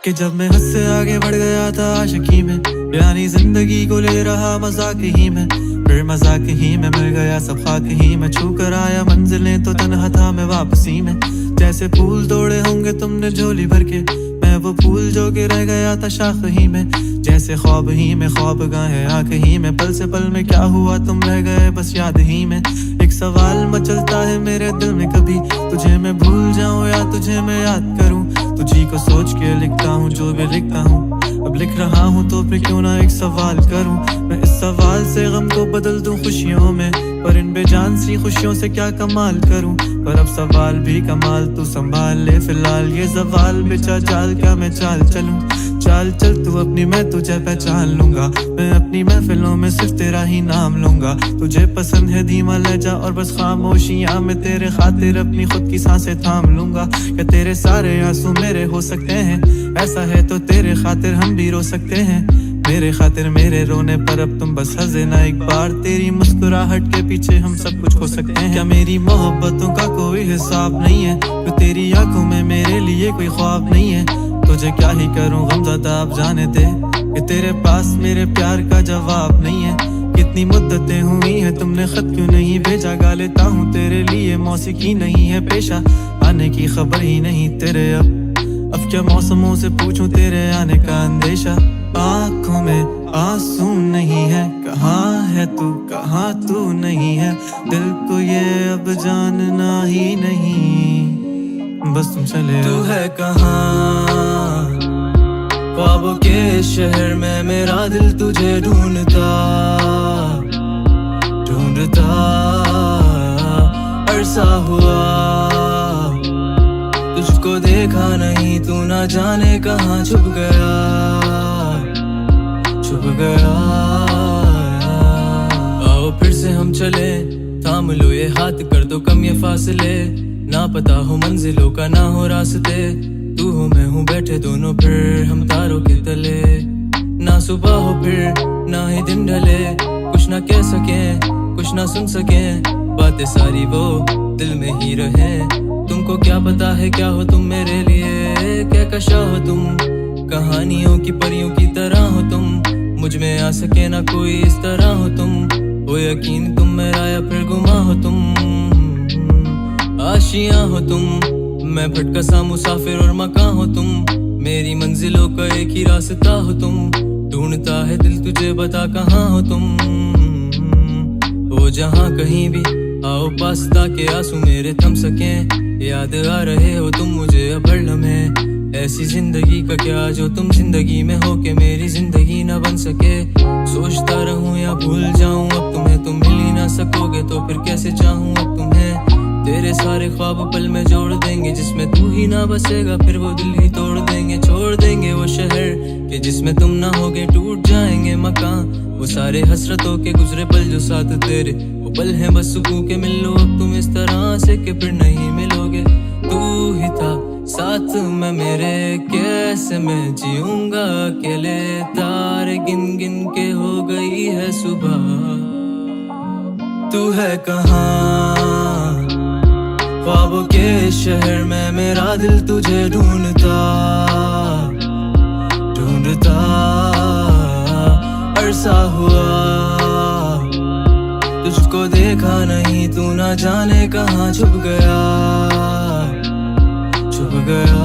कि जब मैं हद से आगे बढ़ गया था आशिकी में, यानी जिंदगी को ले रहा मजाक ही में, फिर मजाक ही में मिल गया सब खाक ही में। छू कर आया मंजिलें तो तन्हा था मैं वापसी में। जैसे फूल तोड़े होंगे तुमने झोली भर के, मैं वो फूल जो के रह गया था शाख ही में। जैसे ख्वाब ही में ख्वाब गाहे आँख ही में, पल से पल में क्या हुआ तुम रह गए बस याद ही में। एक सवाल मचलता है मेरे दिल में, कभी तुझे मैं भूल जाऊं या तुझे मैं याद करूं। तुझी को सोच के लिखता हूँ जो भी लिखता हूँ, अब लिख रहा हूँ तो फिर क्यों ना एक सवाल करूं। मैं इस सवाल से गम को बदल दूं खुशियों में, पर इन बेजान सी खुशियों से क्या कमाल करूं। पर अब सवाल भी कमाल तू संभाल ले फिलहाल, ये सवाल बेचा जाल क्या मैं चाल चलूं। चाल चल तू अपनी मैं तुझे पहचान लूंगा, मैं अपनी महफिलों में सिर्फ तेरा ही नाम लूंगा। तुझे पसंद है धीमा लहजा और बस खामोशियां, मैं तेरे खातिर अपनी खुद की सांसें थाम लूंगा। क्या तेरे सारे आंसू मेरे हो सकते हैं, ऐसा है तो तेरे खातिर हम भी रो सकते हैं। मेरे खातिर मेरे रोने पर अब तुम बस हंसे ना एक बार, तेरी मुस्कुराहट के पीछे हम सब कुछ हो सकते हैं। क्या मेरी मोहब्बतों का कोई हिसाब नहीं है, तो तेरी आंखों में मेरे लिए कोई ख्वाब नहीं है। तुझे क्या ही करूं गमज़दा अब जाने दे, कि तेरे पास मेरे प्यार का जवाब नहीं है। कितनी मुद्दतें हुई हैं तुमने खत क्यों नहीं भेजा, गा लेता हूँ तेरे लिए मौसीकी नहीं है पेशा। आने की खबर ही नहीं तेरे अब क्या मौसमों से पूछूं तेरे आने का अंदेशा। आँखों में आंसू नहीं है, कहाँ है तू कहाँ तू नहीं है। दिल को ये अब जानना ही नहीं, बस तुम चले तू है कहाँ। ख्वाबों के शहर में मेरा दिल तुझे ढूंढता ढूंढता अरसा हुआ। तुझको देखा नहीं तू ना जाने कहाँ छुप गया छुप गया। आओ फिर से हम चले, थाम लो ये हाथ कर दो कम ये फासले। ना पता हो मंजिलों का ना हो रास्ते, तू हो मैं हूँ बैठे दोनों फिर हम तारों के तले। ना सुबह हो फिर ना ही दिन ढले, कुछ ना कह सके कुछ ना सुन सके, बातें सारी वो दिल में ही रहे। तुमको क्या पता है क्या हो तुम मेरे लिए, क्या कशा हो तुम कहानियों की परियों की तरह हो तुम। मुझ में आ सके ना कोई इस तरह हो तुम, हो यकीन तुम मेरा या फिर गुमा हो तुम। आशियां हो तुम, मैं भटका सा मुसाफिर और मकां हो तुम। मेरी मंजिलों का एक ही रास्ता हो तुम, ढूंढता है दिल तुझे बता कहाँ हो तुम। हो जहाँ कहीं भी आओ पास ताकि आंसू मेरे थम सके। याद आ रहे हो तुम मुझे अब हर लम्हे, ऐसी जिंदगी का क्या जो तुम जिंदगी में हो के मेरी जिंदगी ना बन सके। सोचता रहूं या भूल जाऊं अब तुम्हें, तुम मिल ही ना सकोगे तो फिर कैसे चाहूं अब तुम्हें। तेरे सारे ख्वाब पल में जोड़ देंगे, जिसमें तू ही ना बसेगा फिर वो दिल ही तोड़ देंगे। छोड़ देंगे वो शहर के जिसमें तुम ना होगे, टूट जाएंगे मकान वो सारे हसरतों के गुजरे पल जो साथ तेरे वो पल हैं बस सुकून के। मिल लो अब तुम इस तरह से कि फिर नहीं मिलोगे। तू ही था साथ में मेरे, कैसे मैं जीऊंगा अकेले। तारे गिन गिन के हो गई है सुबह, तू है कहाँ। ख्वाबों के शहर में मेरा दिल तुझे ढूंढता ढूंढता अरसा हुआ। तुझको देखा नहीं तू ना जाने कहाँ छुप गया छुप गया।